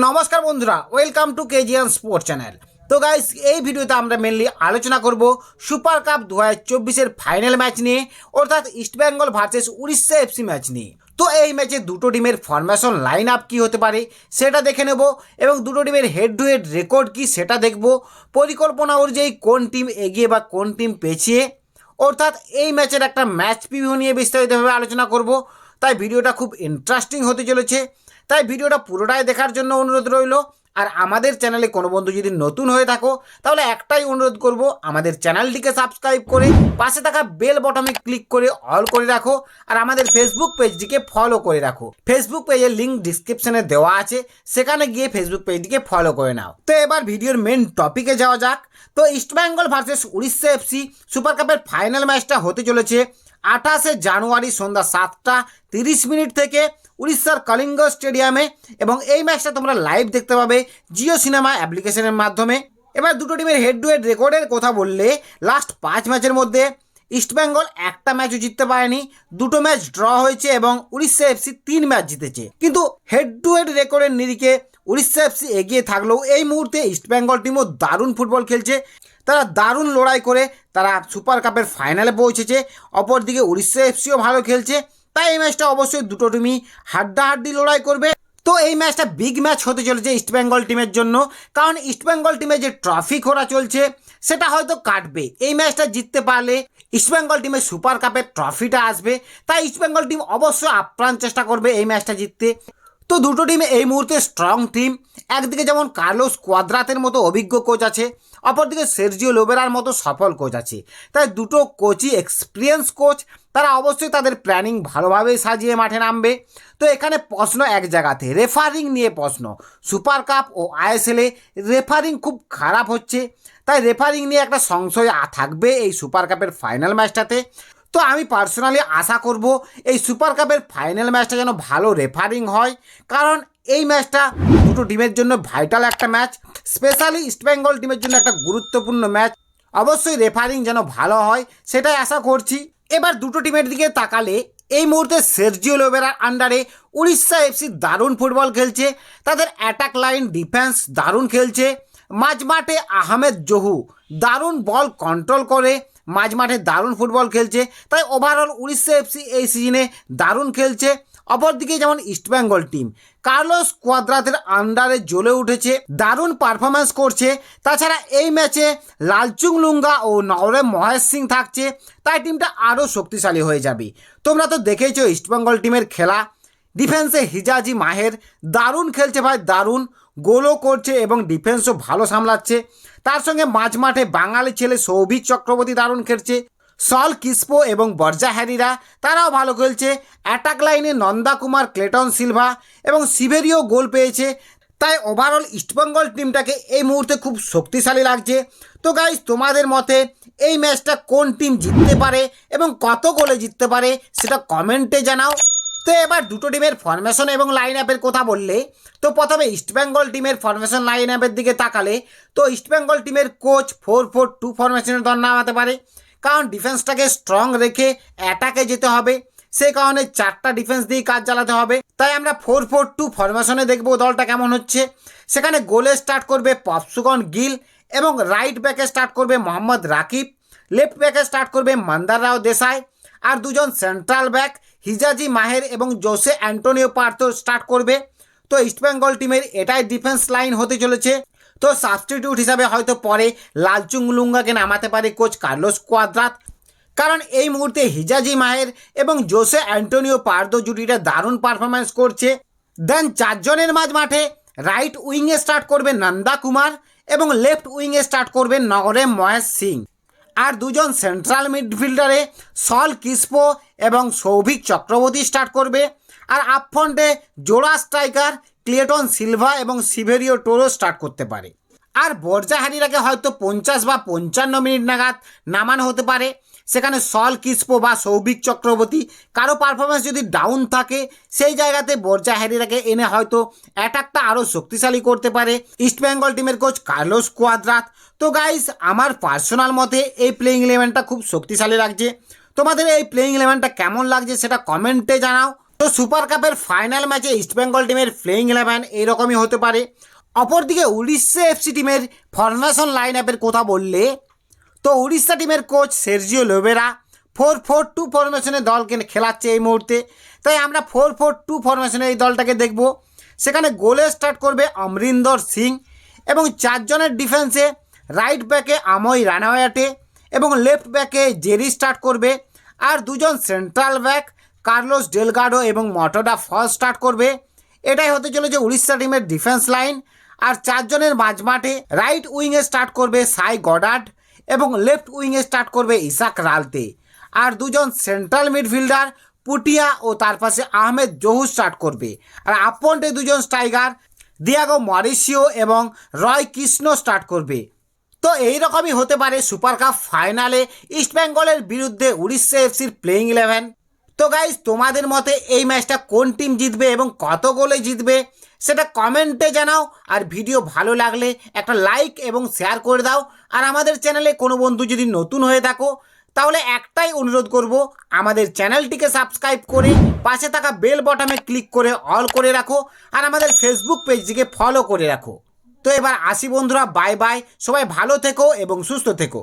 নমস্কার বন্ধুরা, welcome to KGN sports channel. তো গাইস, এই ভিডিওতে আমরা মেনলি আলোচনা করব সুপার কাপ 2024-এর ফাইনাল ম্যাচ নিয়ে, অর্থাৎ East Bengal versus Orissa FC match নিয়ে। তো এই ম্যাচে দুটো টিমের ফরমেশন লাইন আপ কী হতে পারে সেটা দেখে নেব, এবং দুটো টিমের হেড টু হেড রেকর্ড কী সেটা দেখব। পরিকল্পনা অনুযায়ী কোন টিম এগিয়ে বা কোন টিম পেছিয়ে, অর্থাৎ এই ম্যাচের একটা ম্যাচ প্রিভিউ নিয়ে বিস্তারিতভাবে আলোচনা করব। তাই ভিডিওটা খুব ইন্টারেস্টিং হতে চলেছে, তাই ভিডিওটা পুরোটাই দেখার জন্য অনুরোধ রইল। আর আমাদের চ্যানেলে কোনো বন্ধু যদি নতুন হয়ে থাকো, তাহলে একটাই অনুরোধ করব, আমাদের চ্যানেলটিকে সাবস্ক্রাইব করে পাশে থাকা বেল বটনে ক্লিক করে অল করে রাখো। আর আমাদের ফেসবুক পেজটিকে ফলো করে রাখো। ফেসবুক পেজের লিঙ্ক ডিসক্রিপশনে দেওয়া আছে, সেখানে গিয়ে ফেসবুক পেজটিকে ফলো করে নাও। তো এবার ভিডিওর মেন টপিকে যাওয়া যাক। তো East Bengal versus Orissa FC super কাপের ফাইনাল ম্যাচটা হতে চলেছে 28শে জানুয়ারি সন্ধ্যা 7:30 থেকে উড়িষ্যার কলিঙ্গ স্টেডিয়ামে, এবং এই ম্যাচটা তোমরা লাইভ দেখতে পাবে জিও সিনেমা অ্যাপ্লিকেশনের মাধ্যমে। এবার দুটো টিমের হেড টু হেড রেকর্ডের কথা বললে, লাস্ট 5 ম্যাচের মধ্যে ইস্টবেঙ্গল একটা ম্যাচও জিততে পারেনি, দুটো ম্যাচ ড্র হয়েছে, এবং উড়িষ্যা এফসি 3 ম্যাচ জিতেছে। কিন্তু হেড টু হেড রেকর্ডের নিরিখে উড়িষ্যা এফসি এগিয়ে থাকলেও এই মুহূর্তে ইস্টবেঙ্গল টিমও দারুণ ফুটবল খেলছে। তারা দারুণ লড়াই করে তারা সুপার কাপের ফাইনালে পৌঁছেছে। অপরদিকে উড়িষ্যা এফসিও ভালো খেলছে। তাই এই ম্যাচটা অবশ্যই দুটো টিমই হাড্ডাহাড্ডি লড়াই করবে। তো এই ম্যাচটা বিগ ম্যাচ হতে চলেছে ইস্টবেঙ্গল টিমের জন্য, কারণ ইস্টবেঙ্গল টিমের যে ট্রফি খোঁড়া চলছে সেটা হয়তো কাটবে। এই ম্যাচটা জিততে পারলে ইস্টবেঙ্গল টিমের সুপার কাপের ট্রফিটা আসবে। তাই ইস্টবেঙ্গল টিম অবশ্যই আপ্রাণ চেষ্টা করবে এই ম্যাচটা জিততে। তো দুটো টিম এই মুহূর্তে স্ট্রং টিম। একদিকে যেমন কার্লোস কোয়াদ্রাতের মতো অভিজ্ঞ কোচ আছে, অপরদিকে সের্জিও লোবেরার মতো সফল কোচ আছে। তাই দুটো কোচই এক্সপিরিয়েন্স কোচ, তারা অবশ্যই তাদের প্ল্যানিং ভালোভাবেই সাজিয়ে মাঠে নামবে। তো এখানে প্রশ্ন এক জায়গাতে, রেফারিং নিয়ে প্রশ্ন। সুপার কাপ ও আইএসএলে রেফারিং খুব খারাপ হচ্ছে, তাই রেফারিং নিয়ে একটা সংশয় থাকবে এই সুপার কাপের ফাইনাল ম্যাচটাতে। তো আমি পার্সোনালি আশা করব এই সুপার কাপের ফাইনাল ম্যাচটা যেন ভালো রেফারিং হয়, কারণ এই ম্যাচটা দুটো টিমের জন্য ভাইটাল একটা ম্যাচ, স্পেশালি ইস্টবেঙ্গল টিমের জন্য একটা গুরুত্বপূর্ণ ম্যাচ। অবশ্যই রেফারিং যেন ভালো হয় সেটাই আশা করছি। এবার দুটো টিমের দিকে তাকালে এই মুহূর্তে সের্জিও লোবেরার আন্ডারে উড়িষ্যা এফসি দারুণ ফুটবল খেলছে। তাদের অ্যাটাক লাইন ডিফেন্স দারুণ খেলছে। মাঝমাঠে আহমেদ জহু দারুণ বল কন্ট্রোল করে, মাঝমাঠে দারুণ ফুটবল খেলছে। তাই ওভারঅল উড়িষ্যা এফসি এই সিজনে দারুণ খেলছে। অপরদিকে যেমন ইস্টবেঙ্গল টিম কার্লোস কোয়াদ্রাতের আন্ডারে জ্বলে উঠেছে, দারুণ পারফরমেন্স করছে। তাছাড়া এই ম্যাচে লালচুং লুঙ্গা ও নওরেম মহেশ সিং থাকছে, তাই টিমটা আরও শক্তিশালী হয়ে যাবে। তোমরা তো দেখেইছো ইস্টবেঙ্গল টিমের খেলা। ডিফেন্সে হিজাজি মাহের দারুণ খেলছে ভাই, দারুণ গোলও করছে এবং ডিফেন্সও ভালো সামলাচ্ছে। তার সঙ্গে মাঝমাঠে বাঙালি ছেলে সৌভিক চক্রবর্তী দারুণ খেলছে। সল কিসপো এবং বর্জা হ্যারিরা তারাও ভালো খেলছে। অ্যাটাক লাইনে নন্দা কুমার, ক্লেটন সিলভা এবং সিভেরিও গোল পেয়েছে। তাই ওভারঅল ইস্টবেঙ্গল টিমটাকে এই মুহূর্তে খুব শক্তিশালী লাগছে। তো গাইজ, তোমাদের মতে এই ম্যাচটা কোন টিম জিততে পারে এবং কত গোলে জিততে পারে সেটা কমেন্টে জানাও। তো এবার দুটো টিমের ফরমেশন এবং লাইন আপের কথা বললে, তো প্রথমে ইস্টবেঙ্গল টিমের ফরমেশন লাইন আপের দিকে তাকালে, তো ইস্টবেঙ্গল টিমের কোচ 4-4-2 ফরমেশনের দল নামাতে পারে, কারণ ডিফেন্সটাকে স্ট্রং রেখে অ্যাটাকে যেতে হবে। সেই কারণে 4টা ডিফেন্স দিয়ে কাজ চালাতে হবে। তাই আমরা 4-4-2 ফরমেশনে দেখব দলটা কেমন হচ্ছে। সেখানে গোলে স্টার্ট করবে পপসুগন গিল, এবং রাইট ব্যাকে স্টার্ট করবে মোহাম্মদ রাকিব, লেফট ব্যাকে স্টার্ট করবে মন্দার রাও দেশাই, আর দুজন সেন্ট্রাল ব্যাক হিজাজি মাহের এবং জোসে অ্যান্টোনিও পার্থো স্টার্ট করবে। তো ইস্টবেঙ্গল টিমের এটাই ডিফেন্স লাইন হতে চলেছে। তো সাবস্টিটিউট হিসাবে হয়তো পরে লালচুং লুঙ্গাকে নামাতে পারে কোচ কার্লোস কোয়াদ্রাত, কারণ এই মুহূর্তে হিজাজি মাহের এবং জোসে অ্যান্টোনিও পার্দো জুটিটা দারুণ পারফরমেন্স করছে। দেন 4 জনের মাঝমাঠে রাইট উইংয়ে স্টার্ট করবে নন্দা কুমার, এবং লেফট উইংয়ে স্টার্ট করবে নওরেম মহেশ সিং। আর দুজন সেন্ট্রাল মিডফিল্ডারে সল কিসপো এবং সৌভিক চক্রবর্তী স্টার্ট করবে। আর আপফ্রন্টে জোড়া স্ট্রাইকার ক্লেটন সিলভা এবং সিভেরিও টোরো স্টার্ট করতে পারে। আর বর্জা হ্যারিরাকে হয়তো 50 বা 55 মিনিট নাগাদ নামানো হতে পারে। সেখানে সল কিসপো বা সৌভিক চক্রবর্তী কারো পারফরমেন্স যদি ডাউন থাকে, সেই জায়গাতে বর্জা হ্যারিরাকে এনে হয়তো অ্যাটাকটা আরও শক্তিশালী করতে পারে ইস্টবেঙ্গল টিমের কোচ কার্লোস কোয়াদ্রাত। তো গাইস, আমার পার্সোনাল মতে এই প্লেইং ইলেভেনটা খুব শক্তিশালী লাগছে। তোমাদের এই প্লেইং ইলেভেনটা কেমন লাগছে সেটা কমেন্টে জানাও। তো সুপার কাপের ফাইনাল ম্যাচে ইস্টবেঙ্গল টিমের প্লেইং 11 এইরকমই হতে পারে। অপরদিকে উড়িষ্যা এফসি টিমের ফরমেশন লাইন আপের কথা বললে তো উড়িষ্যা টিমের কোচ সের্জিও লোবেরা 4-4-2 ফরমেশনে দলকে খেলাচ্ছে এই মুহূর্তে। তাই আমরা 4-4-2 ফরমেশনে এই দলটাকে দেখব। সেখানে গোলে স্টার্ট করবে অমরিন্দর সিং এবং 4 জনের ডিফেন্সে রাইট ব্যাকে আময় রানাওয়াটে এবং লেফট ব্যাকে জেরি স্টার্ট করবে। আর 2 জন সেন্ট্রাল ব্যাক কার্লোস ডেলগাডো এবং মটোডা ফল স্টার্ট করবে। এটাই হতে চলেছে উড়িষ্যা টিমের ডিফেন্স লাইন। আর 4 জনের মাঝমাঠে রাইট উইংয়ে স্টার্ট করবে সাই গডার্ড এবং লেফট উইংয়ে স্টার্ট করবে ইসাক রালতে। আর 2 জন সেন্ট্রাল মিডফিল্ডার পুটিয়া ও তার পাশে আহমেদ জহু স্টার্ট করবে। আর আপন্টে 2 জন স্ট্রাইকার দিয়াগো মরিসিও এবং রয় কৃষ্ণ স্টার্ট করবে। তো এইরকমই হতে পারে সুপার কাপ ফাইনালে ইস্টবেঙ্গলের বিরুদ্ধে উড়িষ্যা এফসির প্লেইং 11। তো গাইজ তোমাদের মতে এই ম্যাচটা কোন টিম জিতবে এবং কত গোলে জিতবে সেটা কমেন্টে জানাও। আর ভিডিও ভালো লাগলে একটা লাইক এবং শেয়ার করে দাও। আর আমাদের চ্যানেলে কোনো বন্ধু যদি নতুন হয়ে থাকো তাহলে একটাই অনুরোধ করব, আমাদের চ্যানেলটিকে সাবস্ক্রাইব করে পাশে থাকা বেল বটনে ক্লিক করে অল করে রাখো। আর আমাদের ফেসবুক পেজটিকে ফলো করে রাখো। তো এবার আসি বন্ধুরা, বাই বাই, সবাই ভালো থেকো এবং সুস্থ থেকো।